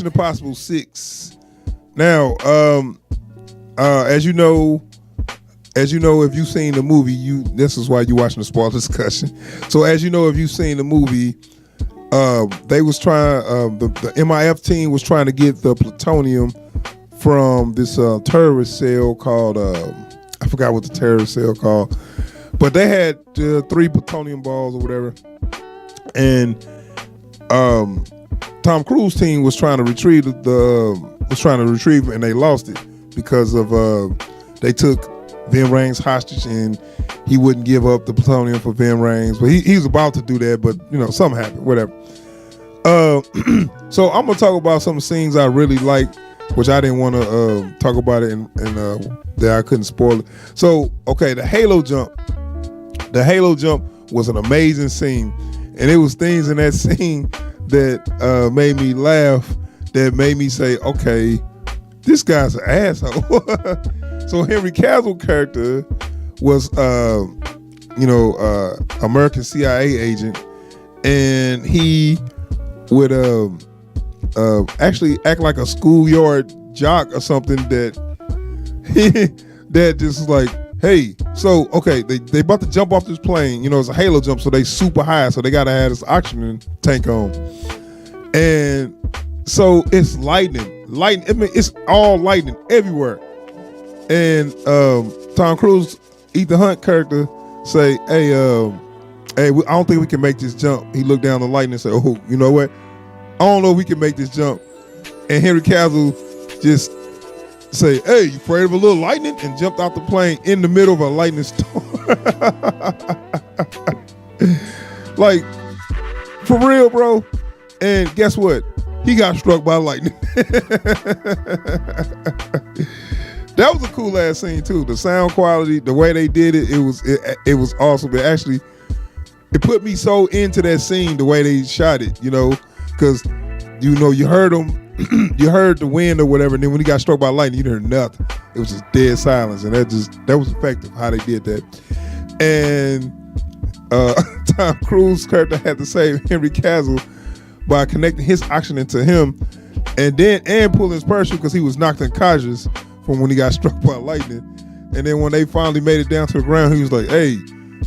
Mission Impossible 6. Now, as you know, if you've seen the movie, this is why you're watching the spoiler discussion. So, as you know, if you've seen the movie, they was trying. The MIF team was trying to get the plutonium from this terrorist cell called. I forgot what the terrorist cell called, but they had 3 plutonium balls or whatever, and Tom Cruise team was trying to retrieve and they lost it because of they took Ving Rhames hostage and he wouldn't give up the plutonium for Ving Rhames, but he was about to do that, but something happened, whatever. So I'm gonna talk about some scenes I really like, which I didn't want to talk about it and that I couldn't spoil it. So okay, the Halo jump was an amazing scene, and it was things in that scene that made me laugh, that made me say, okay, this guy's an asshole. So Henry Cavill character was American CIA agent, and he would actually act like a schoolyard jock or something that that just like, hey, so okay, they about to jump off this plane, it's a Halo jump, so they super high, so they gotta have this oxygen tank on. And so it's lightning. I mean, it's all lightning everywhere. And Tom Cruise, Ethan Hunt character say, hey, I don't think we can make this jump. He looked down the lightning and said, oh, you know what? I don't know if we can make this jump. And Henry Cavill just say, hey, you afraid of a little lightning? And jumped out the plane in the middle of a lightning storm. Like, for real, bro. And guess what? He got struck by lightning. That was a cool ass scene too. The sound quality, the way they did it, it was awesome. It put me so into that scene, the way they shot it, because you heard them, you heard the wind or whatever, and then when he got struck by lightning, you didn't hear nothing. It was just dead silence, and that was effective how they did that. And Tom Cruise character had to save Henry Cavill by connecting his oxygen to him, and pulling his parachute because he was knocked unconscious from when he got struck by lightning. And then when they finally made it down to the ground, he was like, hey,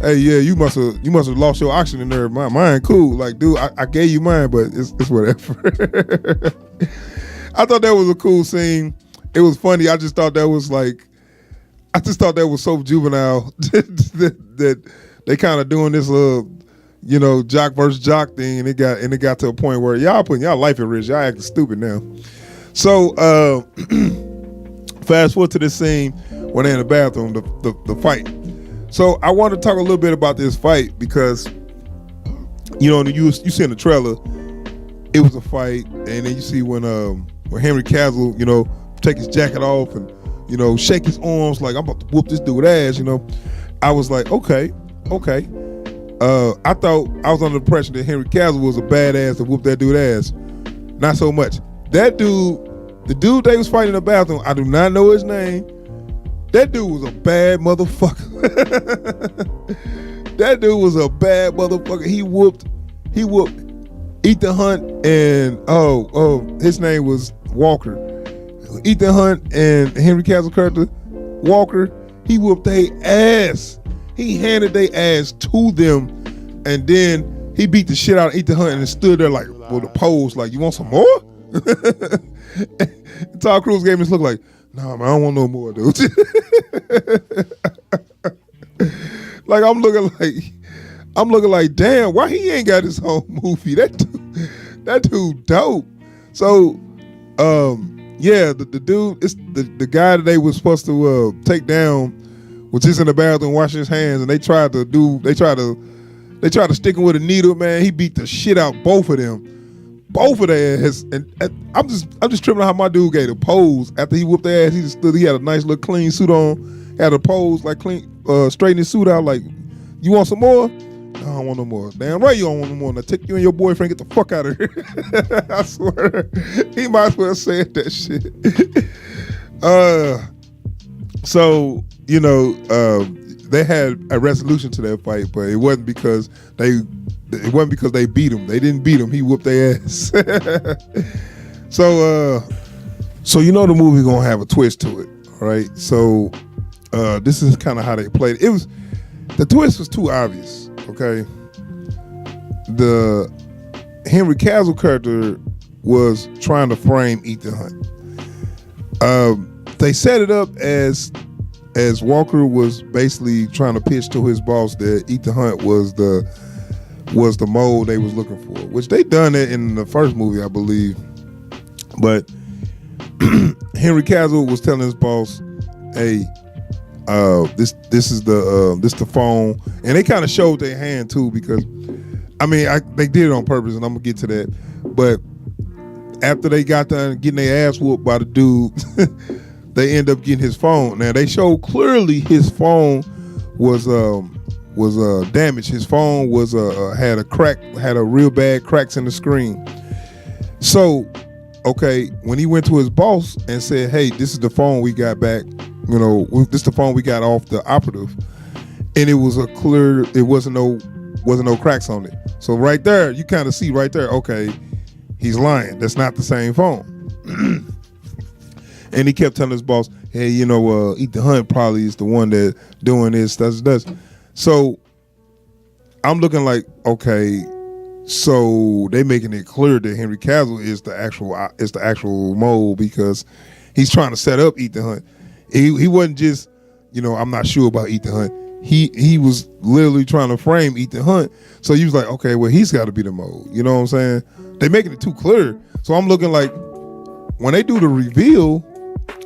yeah, you must have lost your oxygen there. Mine cool. Like, dude, I gave you mine, but it's whatever. I thought that was a cool scene. It was funny. I just thought that was so juvenile that they kind of doing this jock versus jock thing, and it got to a point where y'all putting y'all life at risk. Y'all acting stupid now. So fast forward to this scene when they're in the bathroom, the fight. So I want to talk a little bit about this fight because you see in the trailer, it was a fight, and then you see when Henry Cavill take his jacket off and shake his arms like, I'm about to whoop this dude's ass. I was like, okay. I thought I was under the impression that Henry Cavill was a badass to whoop that dude's ass. Not so much. That dude, the dude they was fighting in the bathroom, I do not know his name. That dude was a bad motherfucker. That dude was a bad motherfucker. He whooped Ethan Hunt and his name was Walker. Ethan Hunt and Henry Cavill character Walker. He whooped their ass. He handed their ass to them, and then he beat the shit out of Ethan Hunt and stood there like with a pose, like, you want some more? Tom Cruise gave me this look like, nah, man, I don't want no more, dude. Like I'm looking like, damn, why he ain't got his own movie? That dude dope. So, yeah, the dude, it's the guy that they was supposed to take down was just in the bathroom washing his hands, and they tried to stick him with a needle, man. He beat the shit out both of them. Both of their ass. And I'm just tripping on how my dude gave a pose after he whooped their ass. He just stood, he had a nice little clean suit on, had a pose like clean, straighten his suit out like, you want some more? No, I don't want no more. Damn right you don't want no more. Now take you and your boyfriend, get the fuck out of here. I swear. He might as well said that shit. So, they had a resolution to that fight, but it wasn't because they beat him. They didn't beat him. He whooped their ass. So you know the movie gonna have a twist to it, right? So this is kind of how they played it. The twist was too obvious. Okay, the Henry Cavill character was trying to frame Ethan Hunt. They set it up as Walker was basically trying to pitch to his boss that Ethan Hunt was the mole they was looking for, which they done it in the first movie, I believe. But Henry Cavill was telling his boss, "Hey, this is the phone," and they kind of showed their hand too, because they did it on purpose, and I'm gonna get to that. But after they got done getting their ass whooped by the dude, they end up getting his phone. Now they showed clearly his phone was damaged. His phone was had a real bad cracks in the screen. So, okay, when he went to his boss and said, "Hey, this is the phone we got back. This is the phone we got off the operative," and it was it wasn't no cracks on it. So right there, you kind of see right there, okay, he's lying. That's not the same phone. And he kept telling his boss, "Hey, Ethan Hunt probably is the one that doing this, does." So I'm looking like, okay, so they making it clear that Henry Cavill is the actual mole, because he's trying to set up Ethan Hunt. He wasn't just, I'm not sure about Ethan Hunt. He was literally trying to frame Ethan Hunt. So he was like, okay, well, he's got to be the mole. You know what I'm saying? They making it too clear. So I'm looking like, when they do the reveal,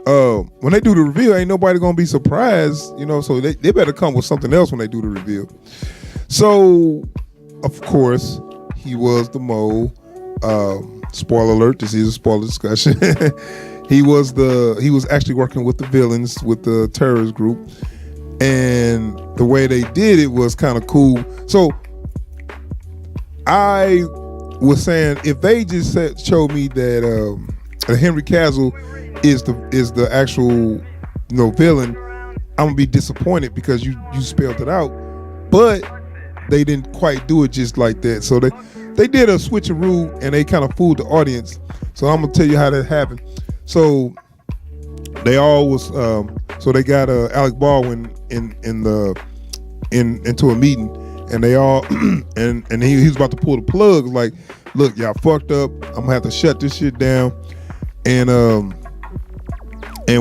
ain't nobody gonna be surprised. So they better come with something else when they do the reveal. So of course he was the mole. Spoiler alert, this is a spoiler discussion. He was actually working with the villains, with the terrorist group, and the way they did it was kind of cool. So I was saying, if they just showed me that Henry Cavill is the actual villain, I'm gonna be disappointed, because you spelled it out. But they didn't quite do it just like that. So they did a switcheroo, and they kind of fooled the audience. So I'm gonna tell you how that happened. So they all was so they got Alec Baldwin into a meeting, and they all and he was about to pull the plug, like, "Look, y'all fucked up. I'm gonna have to shut this shit down." And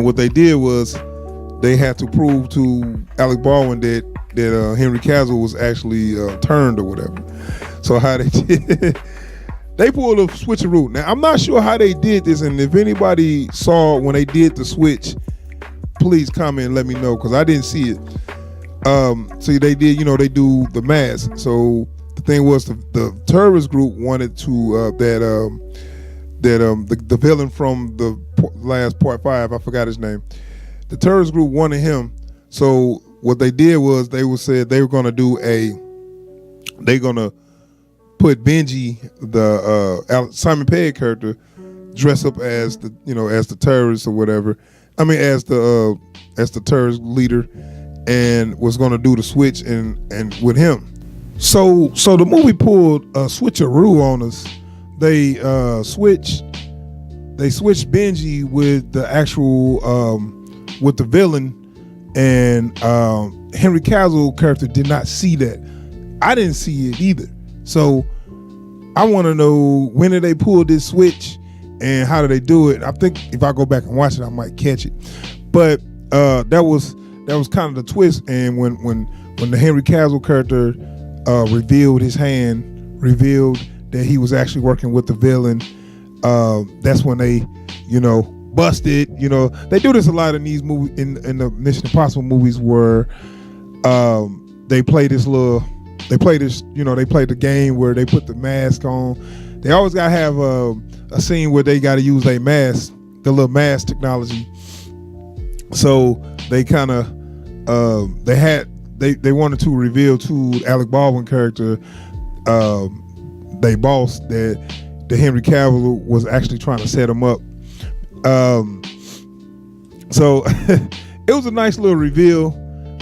what they did was they had to prove to Alec Baldwin that Henry Cavill was actually turned or whatever. So how they did, they pulled a switcheroo. Now I'm not sure how they did this, and if anybody saw when they did the switch, please comment and let me know, because I didn't see it. So they did, they do the mask. So the thing was, the terrorist group wanted to the villain from the last part 5, I forgot his name. The terrorist group wanted him. So what they did was they said they were gonna put Benji, the Simon Pegg character, dress up as the terrorist or whatever. As the terrorist leader, and was gonna do the switch and with him. So the movie pulled a switcheroo on us. They switched Benji with the actual with the villain, and Henry Cavill character did not see that. I didn't see it either. So I want to know, when did they pull this switch, and how did they do it? I think if I go back and watch it, I might catch it. But that was kind of the twist. And when the Henry Cavill character revealed his hand, revealed that he was actually working with the villain, that's when they, busted. They do this a lot in these movies, in the Mission Impossible movies, where they play the game where they put the mask on. They always gotta have a scene where they gotta use a mask, the little mask technology. So they kind of they wanted to reveal to Alec Baldwin character, they boss, that the Henry Cavill was actually trying to set him up. So it was a nice little reveal,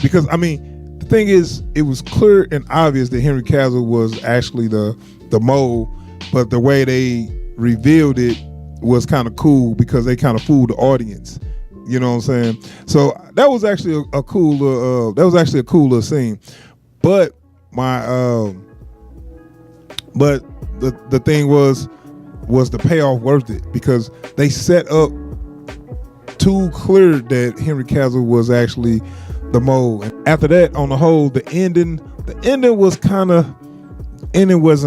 because the thing is, it was clear and obvious that Henry Cavill was actually the mole, but the way they revealed it was kind of cool because they kind of fooled the audience. You know what I'm saying? So that was actually a cool little scene. But the thing was the payoff worth it, because they set up too clear that Henry Cavill was actually the mole. And after that, on the whole, the ending wasn't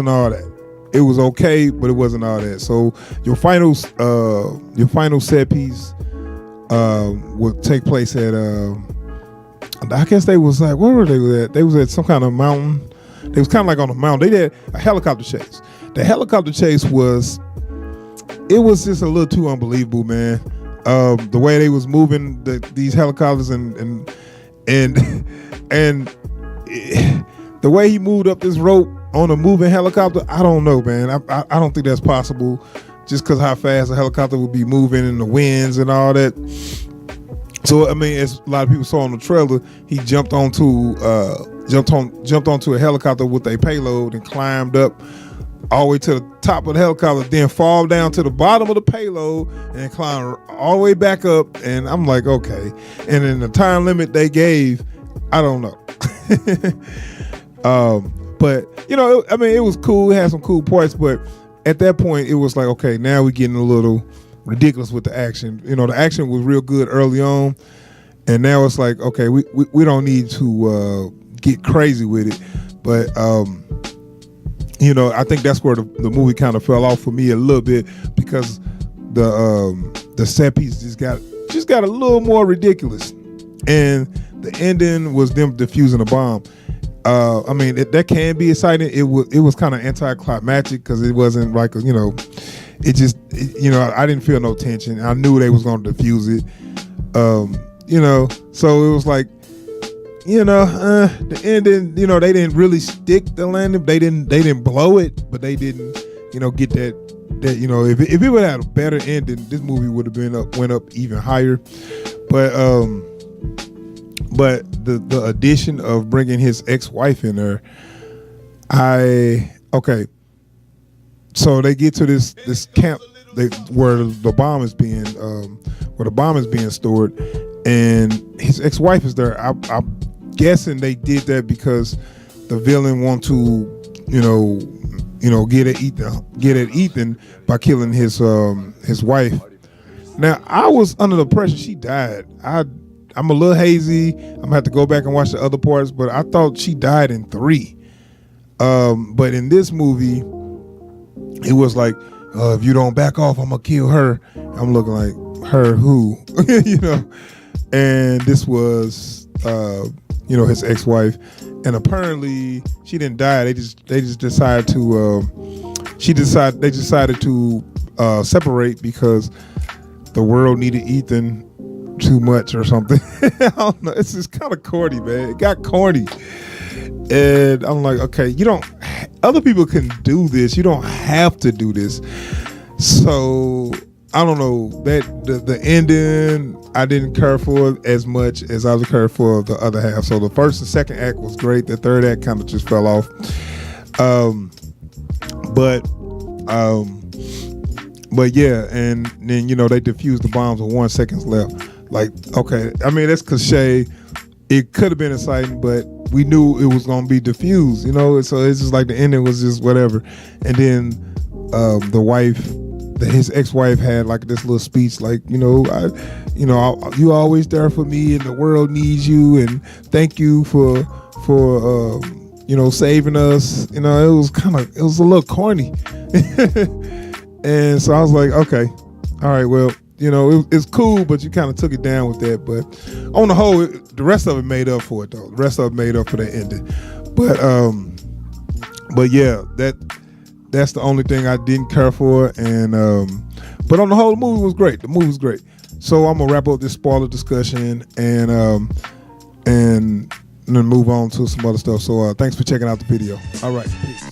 all that. It was okay, but it wasn't all that. So your final set piece would take place at I guess they was like, where were they at? They was at some kind of mountain. They was kind of like on a mountain. They did a helicopter chase. The helicopter chase was just a little too unbelievable, man. The way they was moving these helicopters and the way he moved up this rope on a moving helicopter, I don't know, man. I don't think that's possible, just because how fast a helicopter would be moving in the winds and all that. So I mean, as a lot of people saw on the trailer, he jumped onto a helicopter with a payload and climbed up all the way to the top of the helicopter, then fall down to the bottom of the payload and climb all the way back up. And I'm like, okay. And then the time limit they gave, I don't know. But you know, I mean, it was cool. It had some cool parts, but at that point, it was like, okay, now we're getting a little ridiculous with the action. You know, the action was real good early on, and now it's like, okay, we don't need to get crazy with it. But you know, I think that's where the movie kind of fell off for me a little bit, because the set piece just got a little more ridiculous, and the ending was them defusing a bomb. I mean, that can be exciting. It was kind of anticlimactic, because it wasn't like I didn't feel no tension. I knew they was going to defuse it. You know, so it was like, the ending. You know, they didn't really stick the landing. They didn't blow it, but they didn't, get that. If it would have had a better ending, this movie would have went up even higher. But the addition of bringing his ex-wife in there, so they get to this camp where the bomb is being stored, and his ex-wife is there. I'm guessing they did that because the villain want to get at Ethan by killing his wife. Now, I was under the impression she died. I'm a little hazy. I'm gonna have to go back and watch the other parts, but I thought she died in 3. But in this movie, it was like, if you don't back off, I'm gonna kill her. I'm looking like, her who? And this was his ex-wife, and apparently she didn't die. They just decided to separate because the world needed Ethan too much or something. I don't know. It's just kind of corny, man. It got corny, and I'm like, okay, other people can do this. You don't have to do this. So I don't know, that the ending I didn't care for as much as I was cared for the other half. So the first and second act was great. The third act kind of just fell off. But yeah, and then they defused the bombs with 1 second left. Like, okay, I mean, that's cliche. It could have been exciting, but we knew it was going to be diffused, so it's just like the ending was just whatever. And then the wife, his ex-wife, had like this little speech like, you always there for me and the world needs you, and thank you for saving us. It was a little corny. And so I was like, okay, all right, well, it's cool, but you kind of took it down with that. But on the whole, the rest of it made up for it, though. The rest of it made up for that ending. But yeah, that's the only thing I didn't care for. And but on the whole, the movie was great. The movie was great. So I'm gonna wrap up this spoiler discussion and then move on to some other stuff. So thanks for checking out the video. All right, peace.